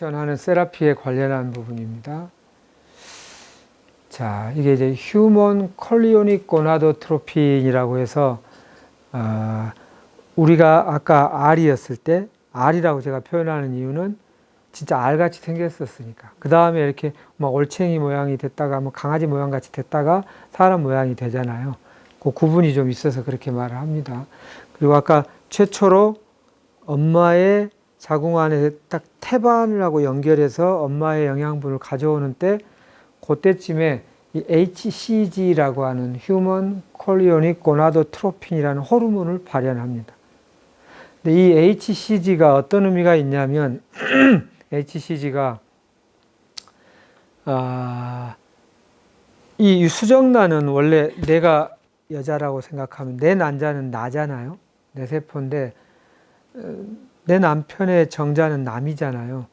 하는 세라피에 관련한 부분입니다. 자, 이게 이제 휴먼 콜리오닉 고나도트로핀이라고 해서 우리가 아까 알이었을 때 알이라고 제가 표현하는 이유는 진짜 알같이 생겼었으니까. 그 다음에 이렇게 막 올챙이 모양이 됐다가 뭐 강아지 모양 같이 됐다가 사람 모양이 되잖아요. 그 구분이 좀 있어서 그렇게 말을 합니다. 그리고 아까 최초로 엄마의 자궁 안에 딱 태반하고 연결해서 엄마의 영양분을 가져오는 때 그때쯤에 이 HCG라고 하는 휴먼 콜리오닉 고나도트로핀이라는 호르몬을 발현합니다. 근데 이 HCG가 어떤 의미가 있냐면 HCG가 이 수정란은 원래 내가 여자라고 생각하면 내 난자는 나잖아요. 내 세포인데 내 남편의 정자는 남이잖아요.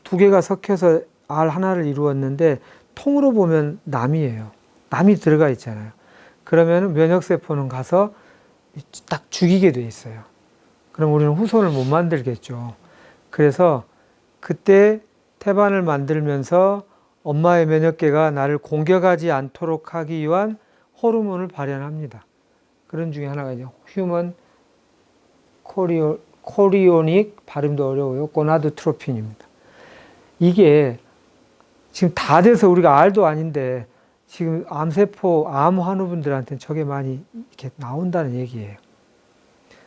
두 개가 섞여서 알 하나를 이루었는데 통으로 보면 남이에요. 남이 들어가 있잖아요. 그러면 면역세포는 가서 딱 죽이게 돼 있어요. 그럼 우리는 후손을 못 만들겠죠. 그래서 그때 태반을 만들면서 엄마의 면역계가 나를 공격하지 않도록 하기 위한 호르몬을 발현합니다. 그런 중에 하나가 이제 휴먼 콜리오닉, 발음도 어려워요. 고나도트로핀입니다. 이게 지금 다 돼서 우리가 알도 아닌데 지금 암세포, 암 환우분들한테는 저게 많이 이렇게 나온다는 얘기예요.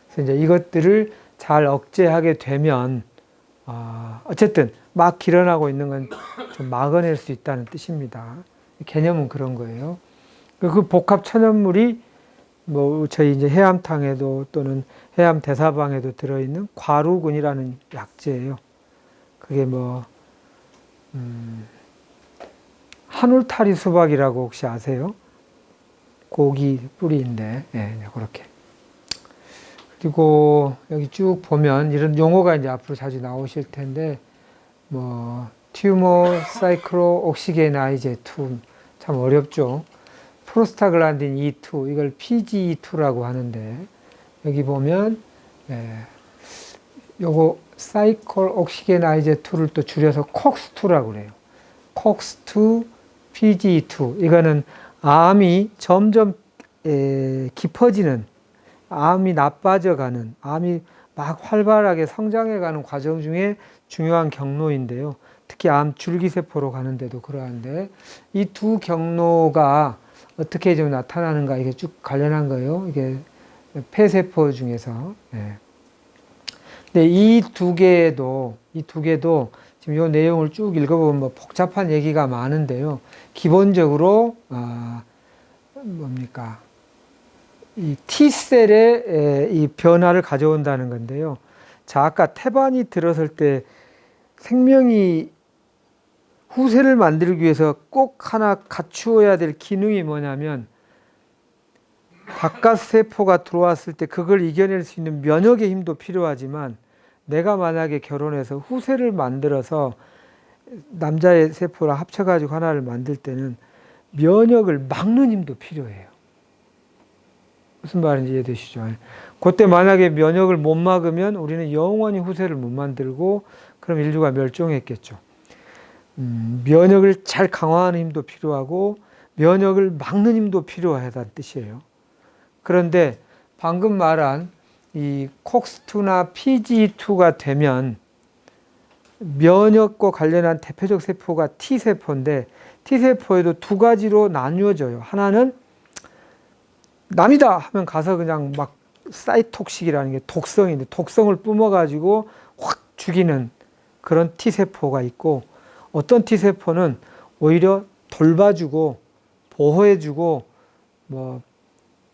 그래서 이제 이것들을 잘 억제하게 되면 어쨌든 막 길어나고 있는 건 좀 막아낼 수 있다는 뜻입니다. 개념은 그런 거예요. 그 복합 천연물이 뭐 저희 이제 해암탕에도 또는 해암 대사방에도 들어있는 과루근이라는 약재예요. 그게 뭐 한울타리 수박이라고 혹시 아세요? 고기 뿌리인데, 네, 그렇게. 그리고 여기 쭉 보면 이런 용어가 이제 앞으로 자주 나오실 텐데, 뭐 튜머 사이클로 옥시게나이제 2 참 어렵죠. 프로스타글란딘 E2 이걸 PGE2라고 하는데 여기 보면 요거 사이클 옥시게나이제 2를 또 줄여서 COX2라고 그래요. COX2 PGE2 이거는 암이 점점 깊어지는, 암이 나빠져가는, 암이 막 활발하게 성장해가는 과정 중에 중요한 경로인데요. 특히 암 줄기세포로 가는데도 그러한데 이 두 경로가 어떻게 좀 나타나는가 이게 쭉 관련한 거예요. 이게 폐세포 중에서. 근데 이 두 개도 지금 이 내용을 쭉 읽어보면 뭐 복잡한 얘기가 많은데요. 기본적으로 뭡니까? 이 T셀의 이 변화를 가져온다는 건데요. 자, 아까 태반이 들었을 때 생명이 후세를 만들기 위해서 꼭 하나 갖추어야 될 기능이 뭐냐면 바깥 세포가 들어왔을 때 그걸 이겨낼 수 있는 면역의 힘도 필요하지만 내가 만약에 결혼해서 후세를 만들어서 남자의 세포랑 합쳐가지고 하나를 만들 때는 면역을 막는 힘도 필요해요. 무슨 말인지 이해되시죠? 그때 만약에 면역을 못 막으면 우리는 영원히 후세를 못 만들고 그럼 인류가 멸종했겠죠. 면역을 잘 강화하는 힘도 필요하고 면역을 막는 힘도 필요하다는 뜻이에요. 그런데 방금 말한 이 COX2나 PGE2가 되면 면역과 관련한 대표적 세포가 T세포인데 T세포에도 두 가지로 나뉘어져요. 하나는 남이다 하면 가서 그냥 막 사이톡식이라는 게 독성인데 독성을 뿜어가지고 확 죽이는 그런 T세포가 있고 어떤 T세포는 오히려 돌봐주고 보호해주고 뭐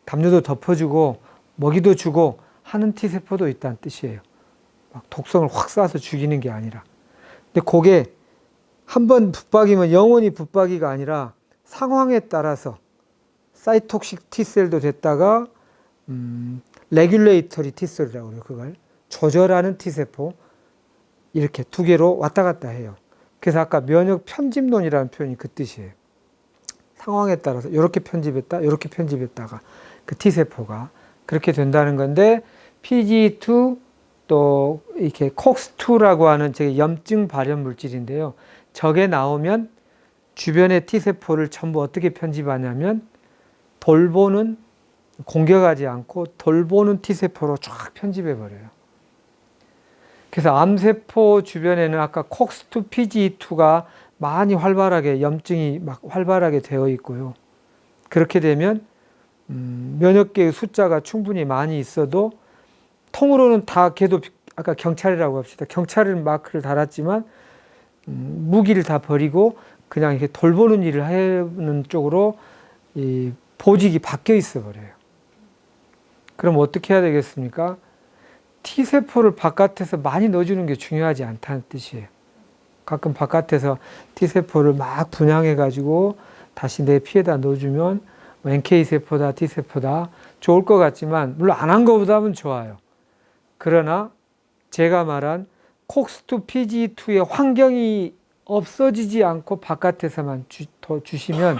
담요도 덮어주고 먹이도 주고 하는 T세포도 있다는 뜻이에요. 막 독성을 확 쏴서 죽이는 게 아니라. 근데 그게 한번 붙박이면 영원히 붙박이가 아니라 상황에 따라서 사이톡식 T셀도 됐다가 레귤레이터리 T셀이라고 그래요. 그걸 조절하는 T세포 이렇게 두 개로 왔다 갔다 해요. 그래서 아까 면역 편집론이라는 표현이 그 뜻이에요. 상황에 따라서 이렇게 편집했다, 이렇게 편집했다가 그 T세포가 그렇게 된다는 건데 PGE2 또 이렇게 콕스2라고 하는 제 염증 발현 물질인데요. 저게 나오면 주변의 T세포를 전부 어떻게 편집하냐면 돌보는, 공격하지 않고 돌보는 T세포로 쫙 편집해 버려요. 그래서 암세포 주변에는 아까 콕스2, PGE2가 많이 활발하게, 염증이 막 활발하게 되어 있고요. 그렇게 되면 면역계의 숫자가 충분히 많이 있어도 통으로는 다 걔도 아까 경찰이라고 합시다. 경찰은 마크를 달았지만 무기를 다 버리고 그냥 이렇게 돌보는 일을 하는 쪽으로 이 보직이 바뀌어 있어 버려요. 그럼 어떻게 해야 되겠습니까? T세포를 바깥에서 많이 넣어주는 게 중요하지 않다는 뜻이에요. 가끔 바깥에서 T세포를 막 분양해가지고 다시 내 피에다 넣어주면 NK세포다, T세포다 좋을 것 같지만 물론 안 한 것보다는 좋아요. 그러나 제가 말한 콕스2, PGE2의 환경이 없어지지 않고 바깥에서만 주시면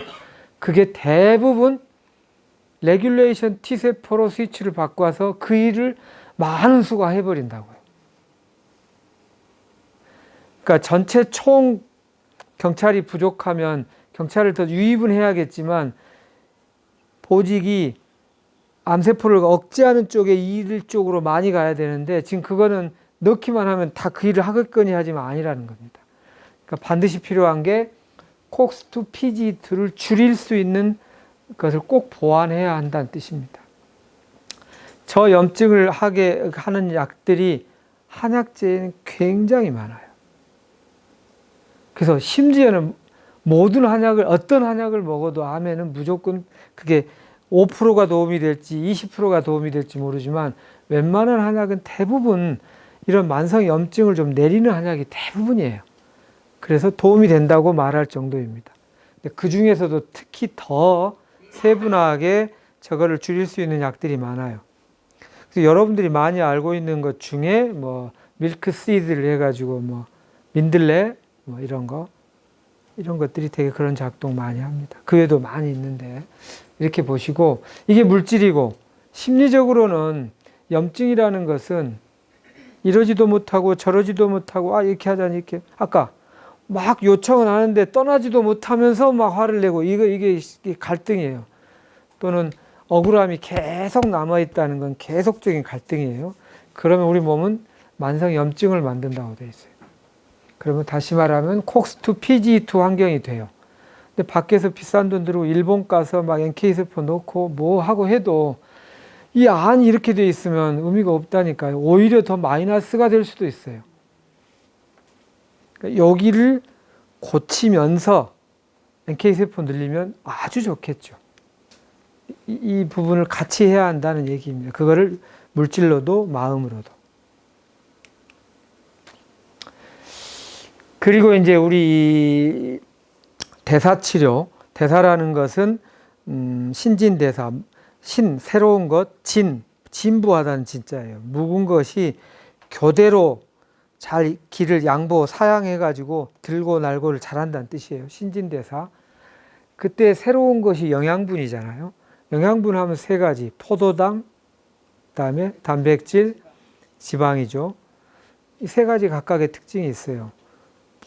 그게 대부분 레귤레이션 T세포로 스위치를 바꿔서 그 일을 많은 수가 해버린다고요. 그러니까 전체 총 경찰이 부족하면 경찰을 더 유입은 해야겠지만 보직이 암세포를 억제하는 쪽에 일 쪽으로 많이 가야 되는데 지금 그거는 넣기만 하면 다 그 일을 하겠거니 하지만 아니라는 겁니다. 그러니까 반드시 필요한 게 콕스2, PGE2를 줄일 수 있는 것을 꼭 보완해야 한다는 뜻입니다. 저 염증을 하게 하는 약들이 한약재에는 굉장히 많아요. 그래서 심지어는 모든 한약을, 어떤 한약을 먹어도 암에는 무조건 그게 5%가 도움이 될지 20%가 도움이 될지 모르지만 웬만한 한약은 대부분 이런 만성 염증을 좀 내리는 한약이 대부분이에요. 그래서 도움이 된다고 말할 정도입니다. 그 중에서도 특히 더 세분화하게 저거를 줄일 수 있는 약들이 많아요. 그래서 여러분들이 많이 알고 있는 것 중에 뭐 밀크 시드를 해가지고 뭐 민들레 뭐 이런 것들이 되게 그런 작동 많이 합니다. 그 외에도 많이 있는데 이렇게 보시고 이게 물질이고 심리적으로는 염증이라는 것은 이러지도 못하고 저러지도 못하고 이렇게 하자니 이렇게 아까 막 요청은 하는데 떠나지도 못하면서 막 화를 내고 이게 갈등이에요. 또는 억울함이 계속 남아있다는 건 계속적인 갈등이에요. 그러면 우리 몸은 만성 염증을 만든다고 되어 있어요. 그러면 다시 말하면 콕스2, PGE2 환경이 돼요. 근데 밖에서 비싼 돈 들고 일본 가서 막 NK세포 넣고 뭐 하고 해도 이 안이 이렇게 돼 있으면 의미가 없다니까요. 오히려 더 마이너스가 될 수도 있어요. 그러니까 여기를 고치면서 NK세포 늘리면 아주 좋겠죠. 이 부분을 같이 해야 한다는 얘기입니다. 그거를 물질로도 마음으로도. 그리고 이제 우리 대사치료, 대사라는 것은 신진대사, 새로운 것, 진부하다는 진짜예요. 묵은 것이 교대로 잘 길을 양보, 사양해가지고 들고 날고를 잘한다는 뜻이에요. 신진대사. 그때 새로운 것이 영양분이잖아요. 영양분 하면 세 가지. 포도당, 그다음에 단백질, 지방이죠. 이 세 가지 각각의 특징이 있어요.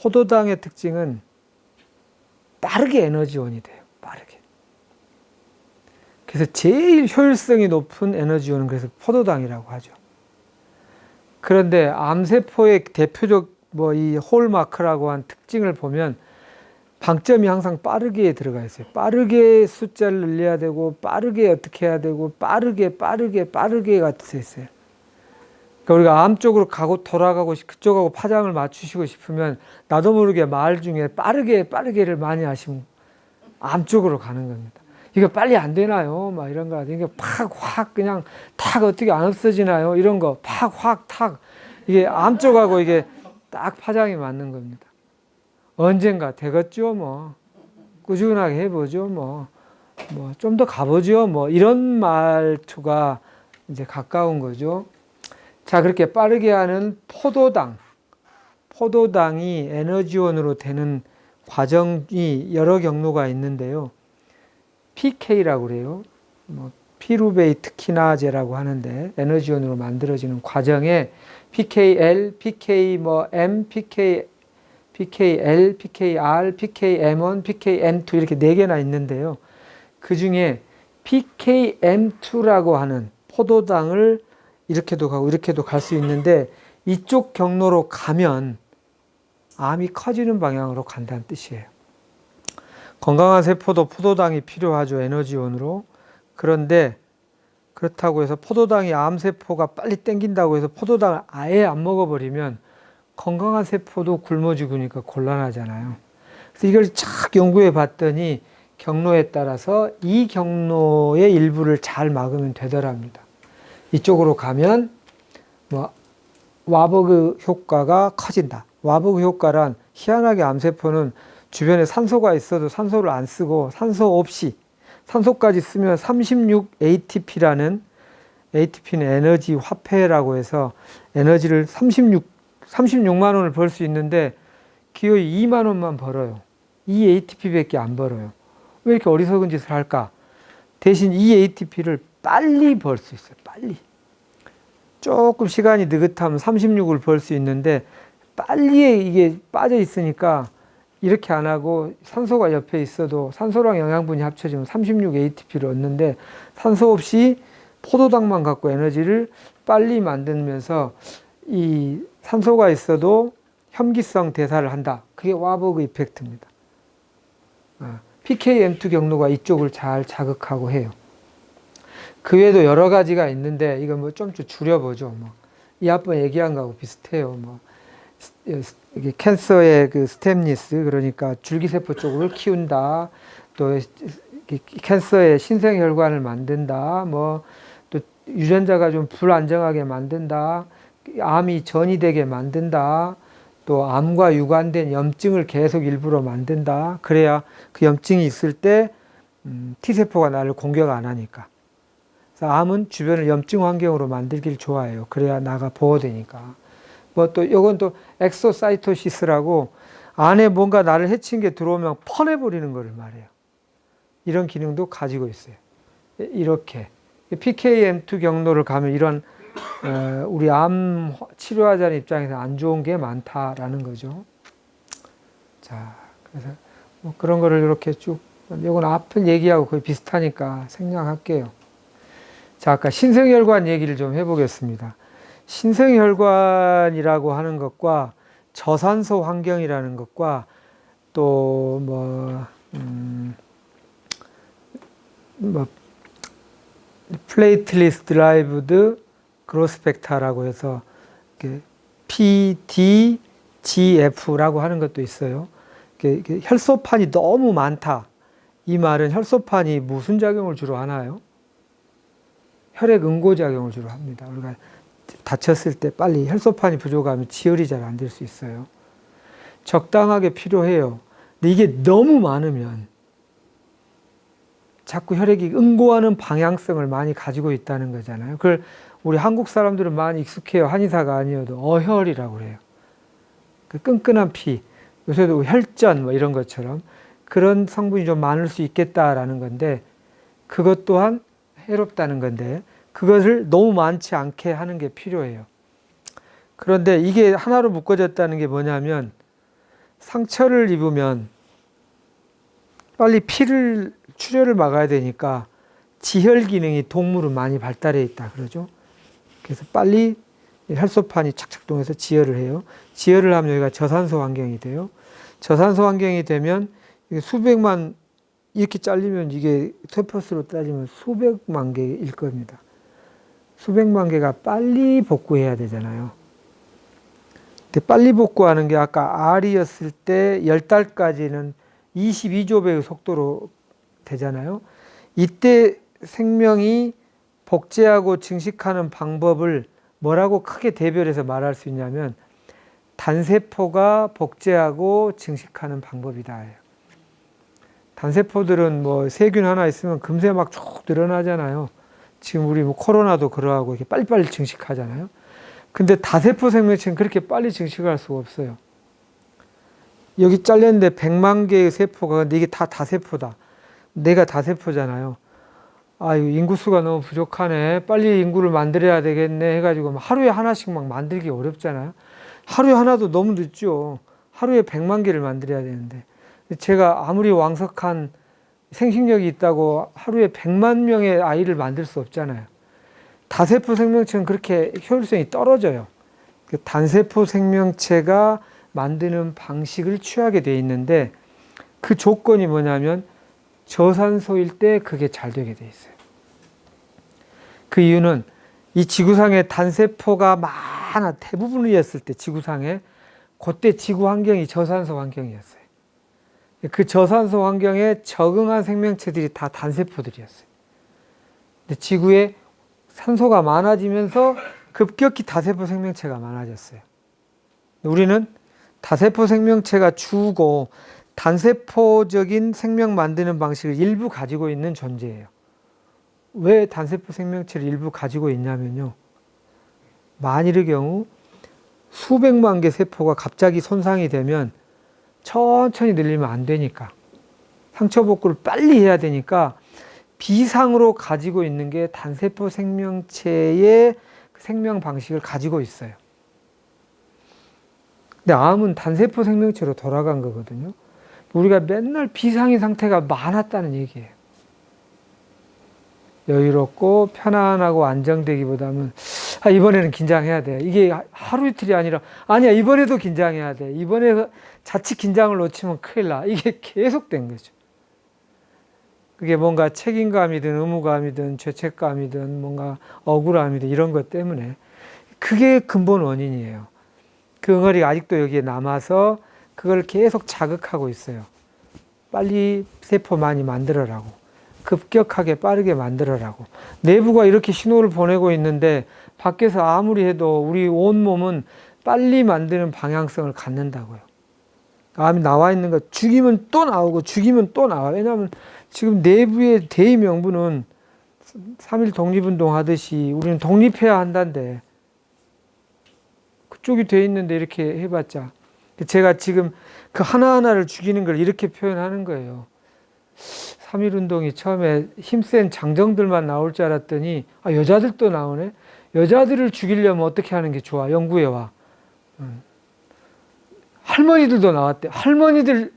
포도당의 특징은 빠르게 에너지원이 돼요. 빠르게. 그래서 제일 효율성이 높은 에너지원은 그래서 포도당이라고 하죠. 그런데 암세포의 대표적 이 홀마크라고 한 특징을 보면 방점이 항상 빠르게에 들어가 있어요. 빠르게 숫자를 늘려야 되고 빠르게 어떻게 해야 되고 빠르게가 되어 있어요. 그러니까 우리가 암 쪽으로 가고 돌아가고 그쪽하고 파장을 맞추시고 싶으면 나도 모르게 말 중에 빠르게를 많이 하시면 암 쪽으로 가는 겁니다. 이거 빨리 안 되나요? 막 이런 거. 이게 확 그냥 탁 어떻게 안 없어지나요? 이런 거 탁 이게 암 쪽하고 이게 딱 파장이 맞는 겁니다. 언젠가 되겠죠, 뭐. 꾸준하게 해보죠, 뭐 좀 더 가보죠, 뭐. 이런 말투가 이제 가까운 거죠. 자, 그렇게 빠르게 하는 포도당이 에너지원으로 되는 과정이 여러 경로가 있는데요. PK라고 그래요. 피루베이트 키나제라고 하는데 에너지원으로 만들어지는 과정에 PKL, PK 뭐 M, PKL, PKR, PKM1, PKM2 이렇게 4개나 있는데요. 그 중에 PKM2라고 하는 포도당을 이렇게도 가고 이렇게도 갈 수 있는데 이쪽 경로로 가면 암이 커지는 방향으로 간다는 뜻이에요. 건강한 세포도 포도당이 필요하죠. 에너지원으로. 그런데 그렇다고 해서 포도당이 암세포가 빨리 땡긴다고 해서 포도당을 아예 안 먹어버리면 건강한 세포도 굶어 죽으니까 곤란하잖아요. 그래서 이걸 착 연구해 봤더니 경로에 따라서 이 경로의 일부를 잘 막으면 되더랍니다. 이쪽으로 가면 뭐 와버그 효과가 커진다. 와버그 효과란 희한하게 암세포는 주변에 산소가 있어도 산소를 안 쓰고 산소 없이 산소까지 쓰면 36ATP라는 ATP는 에너지 화폐라고 해서 에너지를 36만 원을 벌 수 있는데 기어이 2만 원만 벌어요. 이 ATP밖에 안 벌어요. 왜 이렇게 어리석은 짓을 할까? 대신 이 ATP를 빨리 벌 수 있어요. 빨리. 조금 시간이 느긋하면 36을 벌 수 있는데 빨리 이게 빠져 있으니까 이렇게 안 하고 산소가 옆에 있어도 산소랑 영양분이 합쳐지면 36ATP를 얻는데 산소 없이 포도당만 갖고 에너지를 빨리 만들면서 이 산소가 있어도 혐기성 대사를 한다. 그게 와버그 이펙트입니다. PKM2 경로가 이쪽을 잘 자극하고 해요. 그 외에도 여러 가지가 있는데 이거 뭐 좀 줄여보죠. 뭐 이 앞번 얘기한 거하고 비슷해요. 뭐 이게 캔서의 그 스템니스 그러니까 줄기세포 쪽을 키운다. 또 캔서의 신생혈관을 만든다. 뭐 또 유전자가 좀 불안정하게 만든다. 암이 전이되게 만든다. 또 암과 유관된 염증을 계속 일부러 만든다. 그래야 그 염증이 있을 때 T세포가 나를 공격 안 하니까. 그래서 암은 주변을 염증 환경으로 만들길 좋아해요. 그래야 나가 보호되니까. 뭐 또 이건 또 엑소사이토시스라고 안에 뭔가 나를 해친 게 들어오면 퍼내버리는 거를 말해요. 이런 기능도 가지고 있어요. 이렇게 PKM2 경로를 가면 이런 우리 암 치료하자는 입장에서 안 좋은 게 많다라는 거죠. 자, 그래서 뭐 그런 거를 이렇게 쭉, 이건 앞에 얘기하고 거의 비슷하니까 생략할게요. 자, 아까 신생혈관 얘기를 좀 해보겠습니다. 신생혈관이라고 하는 것과 저산소 환경이라는 것과 또 플레이틀리스 드라이브드 그로스 팩터라고 해서 PDGF라고 하는 것도 있어요. 혈소판이 너무 많다. 이 말은 혈소판이 무슨 작용을 주로 하나요? 혈액 응고작용을 주로 합니다. 우리가 다쳤을 때 빨리 혈소판이 부족하면 지혈이 잘 안 될 수 있어요. 적당하게 필요해요. 근데 이게 너무 많으면 자꾸 혈액이 응고하는 방향성을 많이 가지고 있다는 거잖아요. 그걸 우리 한국 사람들은 많이 익숙해요. 한의사가 아니어도 어혈이라고 그래요. 그 끈끈한 피, 요새도 혈전 뭐 이런 것처럼 그런 성분이 좀 많을 수 있겠다라는 건데 그것 또한 해롭다는 건데 그것을 너무 많지 않게 하는 게 필요해요. 그런데 이게 하나로 묶어졌다는 게 뭐냐면 상처를 입으면 빨리 출혈을 막아야 되니까 지혈 기능이 동물은 많이 발달해 있다 그러죠. 그래서 빨리 혈소판이 착착동해서 지혈을 해요. 지혈을 하면 여기가 저산소 환경이 돼요. 저산소 환경이 되면 수백만 이렇게 잘리면 이게 세포수로 따지면 수백만 개일 겁니다. 수백만 개가 빨리 복구해야 되잖아요. 근데 빨리 복구하는 게 아까 R이었을 때 10달까지는 22조 배의 속도로 되잖아요. 이때 생명이 복제하고 증식하는 방법을 뭐라고 크게 대별해서 말할 수 있냐면 단세포가 복제하고 증식하는 방법이다. 단세포들은 뭐 세균 하나 있으면 금세 막 쭉 늘어나잖아요. 지금 우리 뭐 코로나도 그러하고 이렇게 빨리빨리 증식하잖아요. 근데 다세포 생명체는 그렇게 빨리 증식할 수가 없어요. 여기 잘렸는데 100만 개의 세포가, 근데 이게 다 다세포다. 내가 다세포잖아요. 아유, 인구수가 너무 부족하네. 빨리 인구를 만들어야 되겠네. 해가지고 하루에 하나씩 막 만들기 어렵잖아요. 하루에 하나도 너무 늦죠. 하루에 100만 개를 만들어야 되는데. 제가 아무리 왕석한 생식력이 있다고 하루에 100만 명의 아이를 만들 수 없잖아요. 다세포 생명체는 그렇게 효율성이 떨어져요. 단세포 생명체가 만드는 방식을 취하게 돼 있는데 그 조건이 뭐냐면 저산소일 때 그게 잘 되게 돼 있어요. 그 이유는 이 지구상에 단세포가 많아 대부분이었을 때 지구상에 그때 지구 환경이 저산소 환경이었어요. 그 저산소 환경에 적응한 생명체들이 다 단세포들이었어요. 근데 지구에 산소가 많아지면서 급격히 다세포 생명체가 많아졌어요. 우리는 다세포 생명체가 주고 단세포적인 생명 만드는 방식을 일부 가지고 있는 존재예요. 왜 단세포 생명체를 일부 가지고 있냐면요. 만일의 경우 수백만 개 세포가 갑자기 손상이 되면 천천히 늘리면 안 되니까 상처 복구를 빨리 해야 되니까 비상으로 가지고 있는 게 단세포 생명체의 생명 방식을 가지고 있어요. 근데 암은 단세포 생명체로 돌아간 거거든요. 우리가 맨날 비상의 상태가 많았다는 얘기예요. 여유롭고 편안하고 안정되기보다는 이번에는 긴장해야 돼. 이게 하루 이틀이 아니라 아니야 이번에도 긴장해야 돼. 이번에 자칫 긴장을 놓치면 큰일 나. 이게 계속된 거죠. 그게 뭔가 책임감이든 의무감이든 죄책감이든 뭔가 억울함이든 이런 것 때문에 그게 근본 원인이에요. 그 응어리가 아직도 여기에 남아서 그걸 계속 자극하고 있어요. 빨리 세포 많이 만들어라고. 급격하게 빠르게 만들어라고. 내부가 이렇게 신호를 보내고 있는데 밖에서 아무리 해도 우리 온몸은 빨리 만드는 방향성을 갖는다고요. 암이 나와 있는 거 죽이면 또 나오고 죽이면 또 나와. 왜냐하면 지금 내부의 대의 명분은 3.1 독립운동 하듯이 우리는 독립해야 한다는데 그쪽이 돼 있는데 이렇게 해봤자 제가 지금 그 하나하나를 죽이는 걸 이렇게 표현하는 거예요. 3.1 운동이 처음에 힘센 장정들만 나올 줄 알았더니 여자들도 나오네. 여자들을 죽이려면 어떻게 하는 게 좋아? 연구해와. 할머니들도 나왔대. 할머니들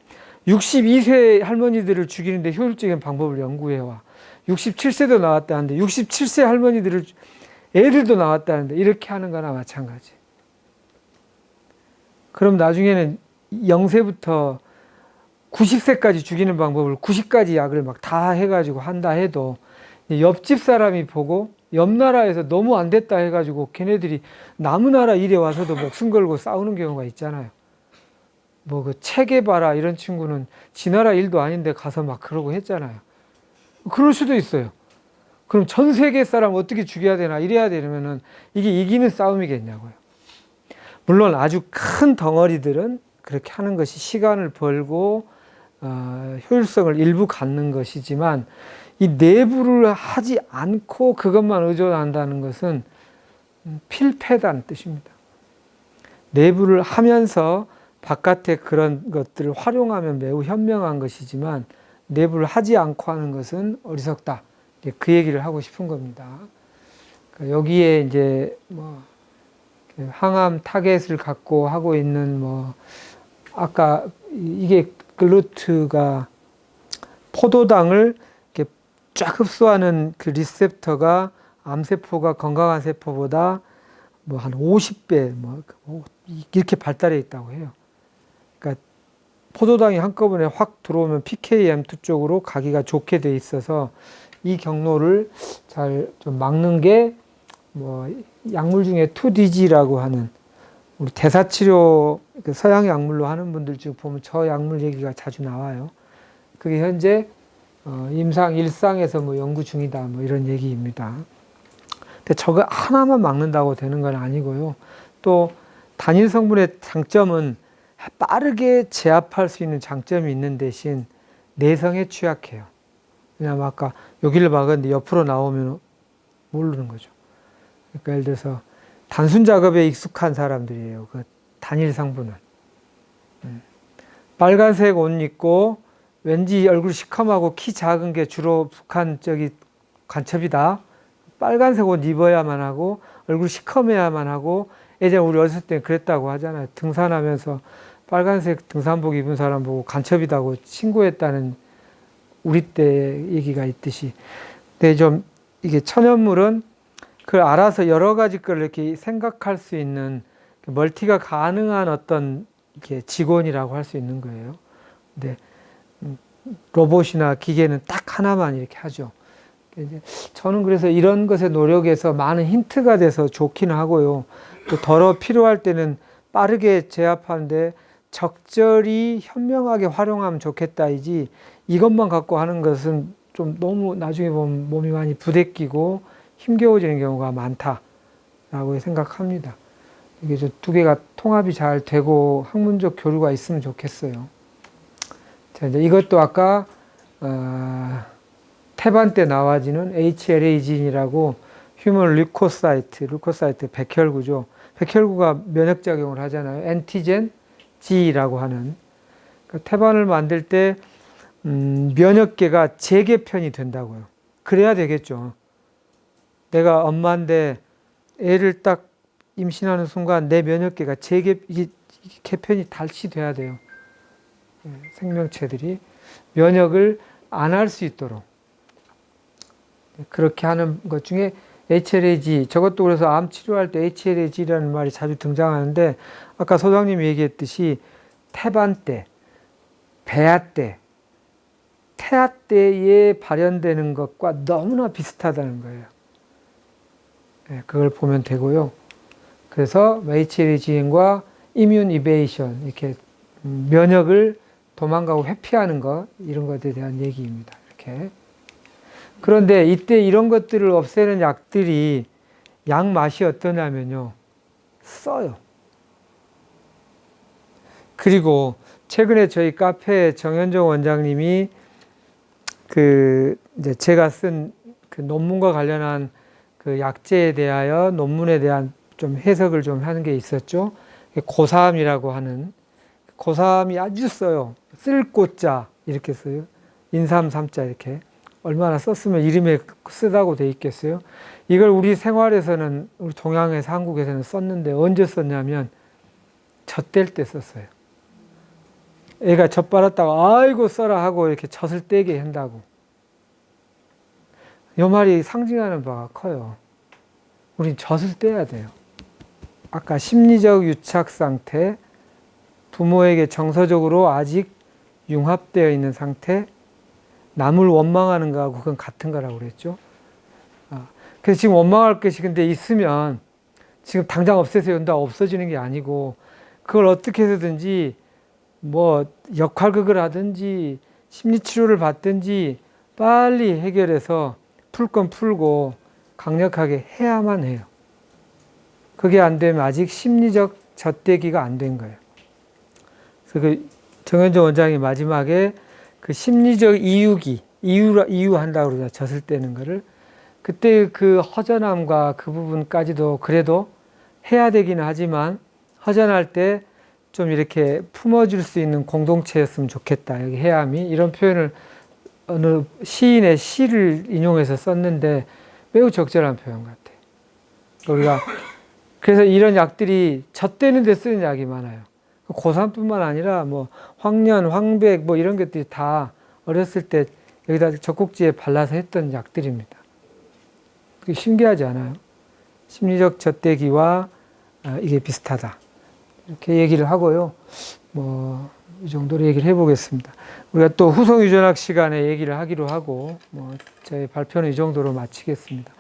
62세 할머니들을 죽이는데 효율적인 방법을 연구해와. 67세도 나왔다는데 67세 할머니들을 애들도 나왔다는데 이렇게 하는 거나 마찬가지. 그럼 나중에는 0세부터 90세까지 죽이는 방법을 90가지 약을 막 다 해가지고 한다 해도 옆집 사람이 보고 옆 나라에서 너무 안 됐다 해가지고 걔네들이 남의 나라 일에 와서도 목숨 걸고 싸우는 경우가 있잖아요. 뭐 그 체게바라 이런 친구는 지 나라 일도 아닌데 가서 막 그러고 했잖아요. 그럴 수도 있어요. 그럼 전 세계 사람 어떻게 죽여야 되나 이래야 되면은 이게 이기는 싸움이겠냐고요. 물론 아주 큰 덩어리들은 그렇게 하는 것이 시간을 벌고 효율성을 일부 갖는 것이지만 이 내부를 하지 않고 그것만 의존한다는 것은 필패다는 뜻입니다. 내부를 하면서 바깥의 그런 것들을 활용하면 매우 현명한 것이지만 내부를 하지 않고 하는 것은 어리석다. 그 얘기를 하고 싶은 겁니다. 여기에 이제 뭐 항암 타겟을 갖고 하고 있는 뭐 아까 이게 글루트가 포도당을 이렇게 쫙 흡수하는 그 리셉터가 암세포가 건강한 세포보다 뭐 한 50배 뭐 이렇게 발달해 있다고 해요. 그러니까 포도당이 한꺼번에 확 들어오면 PKM2 쪽으로 가기가 좋게 돼 있어서 이 경로를 잘 좀 막는 게 뭐 약물 중에 2DG라고 하는 우리 대사치료 서양 약물로 하는 분들 중 보면 저 약물 얘기가 자주 나와요. 그게 현재 임상 1상에서 뭐 연구 중이다 뭐 이런 얘기입니다. 근데 저거 하나만 막는다고 되는 건 아니고요. 또 단일 성분의 장점은 빠르게 제압할 수 있는 장점이 있는 대신 내성에 취약해요. 왜냐하면 아까 여기를 막았는데 옆으로 나오면 모르는 거죠. 그러니까 예를 들어서 단순 작업에 익숙한 사람들이에요. 그 단일 성분은. 빨간색 옷 입고 왠지 얼굴 시커멓고 키 작은 게 주로 북한 쪽이 간첩이다. 빨간색 옷 입어야만 하고 얼굴 시커매야만 하고 예전에 우리 어렸을 때 그랬다고 하잖아요. 등산하면서 빨간색 등산복 입은 사람 보고 간첩이다고 신고했다는 우리 때 얘기가 있듯이. 근데 좀 이게 천연물은 그걸 알아서 여러 가지 걸 이렇게 생각할 수 있는 멀티가 가능한 어떤 이렇게 직원이라고 할 수 있는 거예요. 근데 로봇이나 기계는 딱 하나만 이렇게 하죠. 저는 그래서 이런 것에 노력해서 많은 힌트가 돼서 좋기는 하고요. 또 덜어 필요할 때는 빠르게 제압하는데 적절히 현명하게 활용하면 좋겠다이지 이것만 갖고 하는 것은 좀 너무 나중에 보면 몸이 많이 부대끼고 힘겨워지는 경우가 많다라고 생각합니다. 이게 저 두 개가 통합이 잘 되고 학문적 교류가 있으면 좋겠어요. 자, 이제 이것도 아까 태반 때 나와지는 HLA 진이라고 휴먼 류코사이트 백혈구죠. 백혈구가 면역작용을 하잖아요. 엔티젠 G라고 하는. 그러니까 태반을 만들 때 면역계가 재개편이 된다고요. 그래야 되겠죠. 내가 엄마인데 애를 딱 임신하는 순간 내 면역계가 이게 개편이 다시 돼야 돼요. 생명체들이 면역을 안 할 수 있도록 그렇게 하는 것 중에 HLA-G, 저것도 그래서 암 치료할 때 HLA-G라는 말이 자주 등장하는데 아까 소장님이 얘기했듯이 태반 때, 배아 때, 태아 때에 발현되는 것과 너무나 비슷하다는 거예요. 그걸 보면 되고요. 그래서 HLA-G과 이뮨 이베이션, 이렇게 면역을 도망가고 회피하는 것, 이런 것에 대한 얘기입니다. 이렇게. 그런데 이때 이런 것들을 없애는 약들이 약 맛이 어떠냐면요. 써요. 그리고 최근에 저희 카페 정현종 원장님이 이제 제가 쓴 그 논문과 관련한 그 약제에 대하여 논문에 대한 좀 해석을 좀 하는 게 있었죠. 고사암이라고 하는, 고사암이 아주 써요. 쓸 꽃자 이렇게 써요. 인삼 삼자 이렇게. 얼마나 썼으면 이름에 쓰다고 돼 있겠어요. 이걸 우리 생활에서는, 우리 동양에서, 한국에서는 썼는데 언제 썼냐면 젖댈 때 썼어요. 애가 젖 빨았다가 아이고 써라 하고 이렇게 젖을 떼게 한다고. 이 말이 상징하는 바가 커요. 우린 젖을 떼야 돼요. 아까 심리적 유착 상태, 부모에게 정서적으로 아직 융합되어 있는 상태, 남을 원망하는 거하고 그건 같은 거라고 그랬죠. 그래서 지금 원망할 것이 근데 있으면 지금 당장 없애세요. 한다 없어지는 게 아니고 그걸 어떻게 해서든지 뭐 역할극을 하든지 심리치료를 받든지 빨리 해결해서 풀 건 풀고 강력하게 해야만 해요. 그게 안 되면 아직 심리적 젖대기가 안 된 거예요. 그래서 그 정현종 원장이 마지막에 그 심리적 이유한다고 그러죠. 젖을 떼는 거를. 그때 그 허전함과 그 부분까지도 그래도 해야 되긴 하지만 허전할 때 좀 이렇게 품어줄 수 있는 공동체였으면 좋겠다. 여기 해암이 이런 표현을 어느 시인의 시를 인용해서 썼는데 매우 적절한 표현 같아요. 우리가 그래서 이런 약들이 젖대는 데 쓰는 약이 많아요. 고산뿐만 아니라 뭐 황련, 황백 뭐 이런 것들이 다 어렸을 때 여기다 젖꼭지에 발라서 했던 약들입니다. 그게 신기하지 않아요? 심리적 젖대기와 이게 비슷하다. 이렇게 얘기를 하고요. 뭐 이 정도로 얘기를 해보겠습니다. 우리가 또 후속 유전학 시간에 얘기를 하기로 하고 뭐 제 발표는 이 정도로 마치겠습니다.